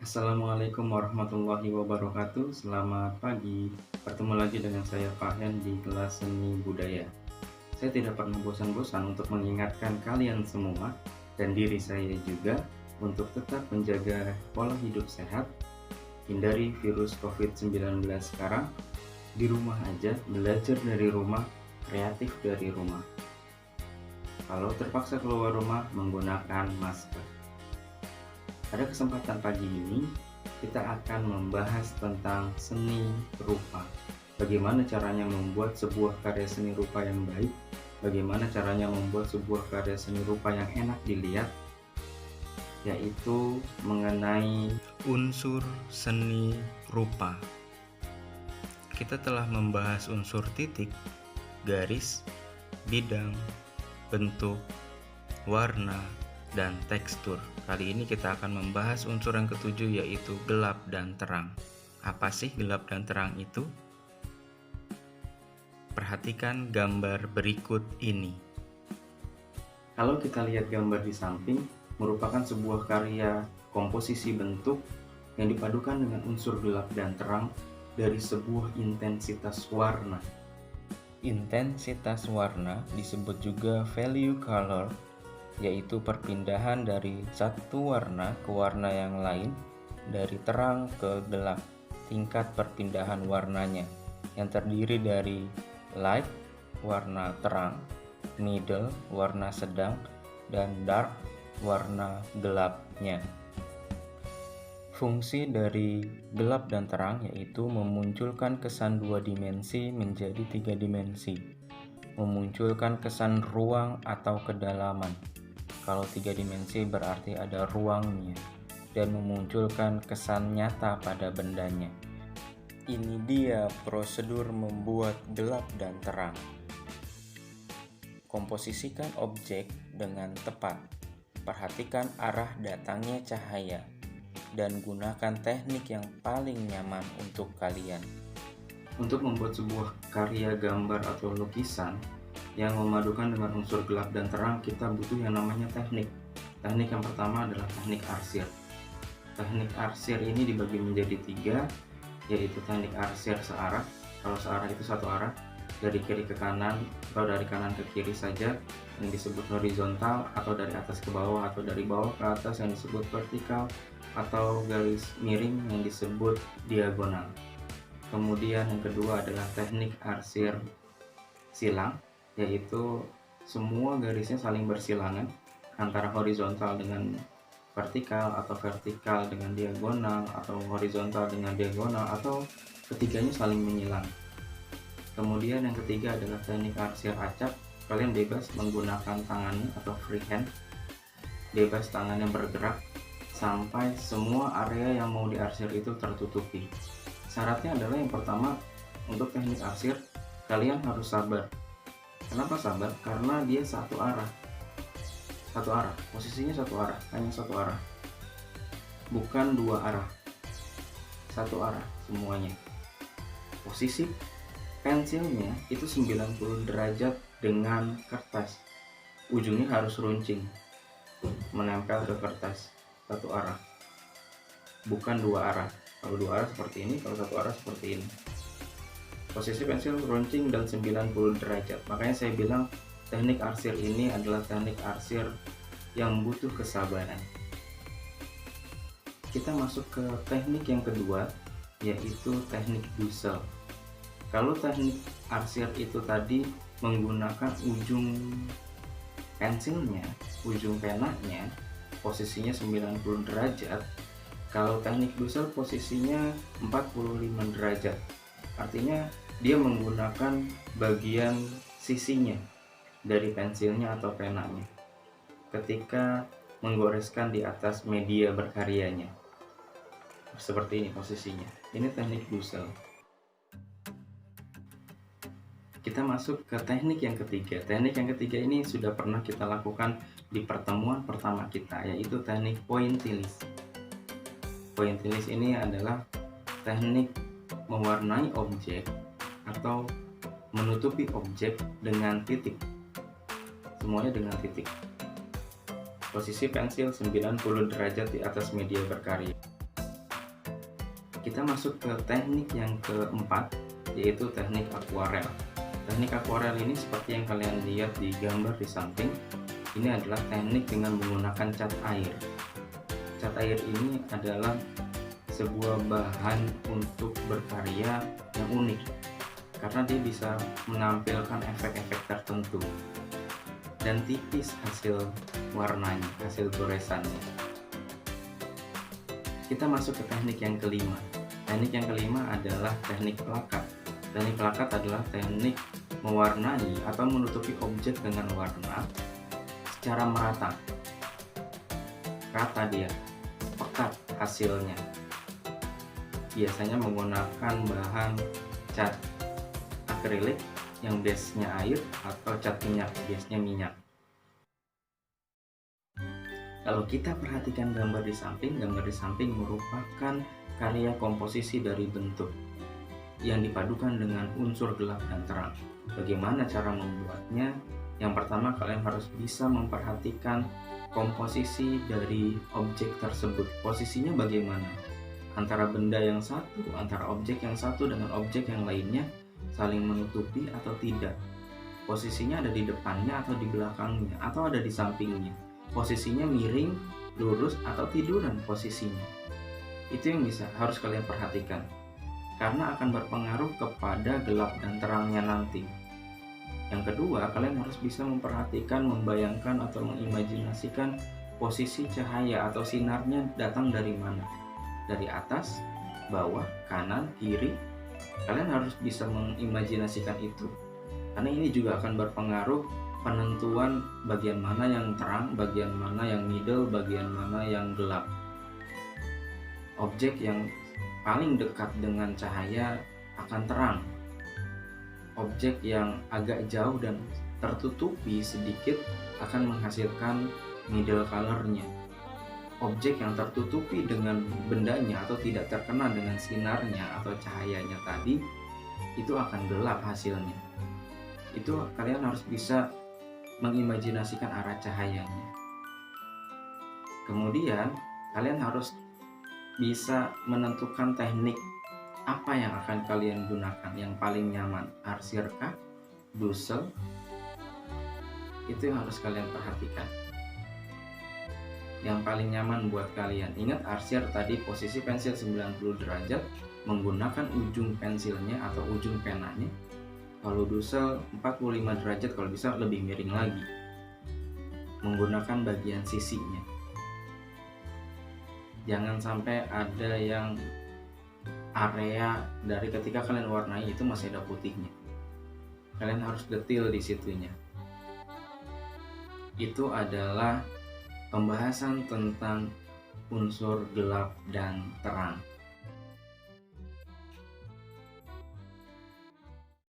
Assalamualaikum warahmatullahi wabarakatuh. Selamat pagi. Bertemu lagi dengan saya Fahen di kelas seni budaya. Saya tidak pernah bosan-bosan untuk mengingatkan kalian semua dan diri saya juga untuk tetap menjaga pola hidup sehat, hindari virus COVID-19 sekarang, di rumah aja, belajar dari rumah, kreatif dari rumah. Kalau terpaksa keluar rumah, menggunakan masker. Pada kesempatan pagi ini, kita akan membahas tentang seni rupa. Bagaimana caranya membuat sebuah karya seni rupa yang baik, bagaimana caranya membuat sebuah karya seni rupa yang enak dilihat, yaitu mengenai unsur seni rupa. Kita telah membahas unsur titik, garis, bidang, bentuk, warna, dan tekstur. Kali ini kita akan membahas unsur yang ketujuh, yaitu gelap dan terang. Apa sih gelap dan terang itu? Perhatikan gambar berikut ini. Kalau kita lihat gambar di samping, merupakan sebuah karya komposisi bentuk yang dipadukan dengan unsur gelap dan terang dari sebuah intensitas warna. Intensitas warna disebut juga value color, yaitu perpindahan dari satu warna ke warna yang lain, dari terang ke gelap, tingkat perpindahan warnanya, yang terdiri dari light, warna terang, middle, warna sedang, dan dark, warna gelapnya. Fungsi dari gelap dan terang yaitu memunculkan kesan dua dimensi menjadi tiga dimensi, memunculkan kesan ruang atau kedalaman. Kalau tiga dimensi berarti ada ruangnya, dan memunculkan kesan nyata pada bendanya. Ini dia prosedur membuat gelap dan terang. Komposisikan objek dengan tepat. Perhatikan arah datangnya cahaya, dan gunakan teknik yang paling nyaman untuk kalian. Untuk membuat sebuah karya gambar atau lukisan yang memadukan dengan unsur gelap dan terang, kita butuh yang namanya teknik. Teknik yang pertama adalah teknik arsir. Teknik arsir ini dibagi menjadi tiga, yaitu teknik arsir searah. Kalau searah itu satu arah, dari kiri ke kanan atau dari kanan ke kiri saja, yang disebut horizontal, atau dari atas ke bawah atau dari bawah ke atas yang disebut vertikal, atau garis miring yang disebut diagonal. Kemudian yang kedua adalah teknik arsir silang, yaitu semua garisnya saling bersilangan antara horizontal dengan vertikal, atau vertikal dengan diagonal, atau horizontal dengan diagonal, atau ketiganya saling menyilang. Kemudian yang ketiga adalah teknik arsir acak. Kalian bebas menggunakan tangannya atau freehand, bebas tangannya bergerak sampai semua area yang mau diarsir itu tertutupi. Syaratnya adalah yang pertama, untuk teknik arsir kalian harus sabar. Kenapa sabar? Karena dia satu arah, posisinya satu arah, hanya satu arah, bukan dua arah, satu arah semuanya. Posisi pensilnya itu 90 derajat dengan kertas, ujungnya harus runcing, menempel ke kertas, satu arah, bukan dua arah. Kalau dua arah seperti ini, kalau satu arah seperti ini. Posisi pensil runcing dan 90 derajat. Makanya saya bilang teknik arsir ini adalah teknik arsir yang butuh kesabaran. Kita masuk ke teknik yang kedua, yaitu teknik busel. Kalau teknik arsir itu tadi menggunakan ujung pensilnya, ujung penanya, posisinya 90 derajat. Kalau teknik busel posisinya 45 derajat. Artinya dia menggunakan bagian sisinya dari pensilnya atau penanya ketika menggoreskan di atas media berkaryanya. Seperti ini posisinya. Ini teknik busel. Kita masuk ke teknik yang ketiga. Teknik yang ketiga ini sudah pernah kita lakukan di pertemuan pertama kita, yaitu teknik pointillis. Pointillis ini adalah teknik mewarnai objek atau menutupi objek dengan titik, semuanya dengan titik. Posisi pensil 90 derajat di atas media berkarya. Kita masuk ke teknik yang keempat, yaitu teknik akuarel. Teknik akuarel ini seperti yang kalian lihat di gambar di samping. Ini adalah teknik dengan menggunakan cat air. Cat air ini adalah sebuah bahan untuk berkarya yang unik, karena dia bisa menampilkan efek-efek tertentu dan tipis hasil warnanya, hasil goresannya. Kita masuk ke teknik yang kelima. Teknik yang kelima adalah teknik pelakat. Teknik pelakat adalah teknik mewarnai atau menutupi objek dengan warna secara merata. Rata dia, pekat hasilnya. Biasanya menggunakan bahan cat akrilik yang base-nya air atau cat minyak, base-nya minyak. Kalau kita perhatikan gambar di samping merupakan karya komposisi dari bentuk yang dipadukan dengan unsur gelap dan terang. Bagaimana cara membuatnya? Yang pertama, kalian harus bisa memperhatikan komposisi dari objek tersebut. Posisinya bagaimana? Antara benda yang satu, antara objek yang satu dengan objek yang lainnya saling menutupi atau tidak. Posisinya ada di depannya atau di belakangnya, atau ada di sampingnya. Posisinya miring, lurus, atau tiduran posisinya. Itu yang harus kalian perhatikan, karena akan berpengaruh kepada gelap dan terangnya nanti. Yang kedua, kalian harus bisa memperhatikan, membayangkan, atau mengimajinasikan posisi cahaya atau sinarnya datang dari mana. Dari atas, bawah, kanan, kiri. Kalian harus bisa mengimajinasikan itu, karena ini juga akan berpengaruh penentuan bagian mana yang terang, bagian mana yang middle, bagian mana yang gelap. Objek yang paling dekat dengan cahaya akan terang. Objek yang agak jauh dan tertutupi sedikit akan menghasilkan middle colornya. Objek yang tertutupi dengan bendanya atau tidak terkena dengan sinarnya atau cahayanya tadi, itu akan gelap hasilnya. Itu kalian harus bisa mengimajinasikan arah cahayanya. Kemudian kalian harus bisa menentukan teknik apa yang akan kalian gunakan yang paling nyaman, arsir kah, dusel. Itu yang harus kalian perhatikan, yang paling nyaman buat kalian. Ingat, arsir tadi posisi pensil 90 derajat menggunakan ujung pensilnya atau ujung penanya. Kalau dusel 45 derajat, kalau bisa lebih miring lagi, menggunakan bagian sisinya. Jangan sampai ada yang area dari ketika kalian warnai itu masih ada putihnya. Kalian harus detail di situnya. Itu adalah pembahasan tentang unsur gelap dan terang.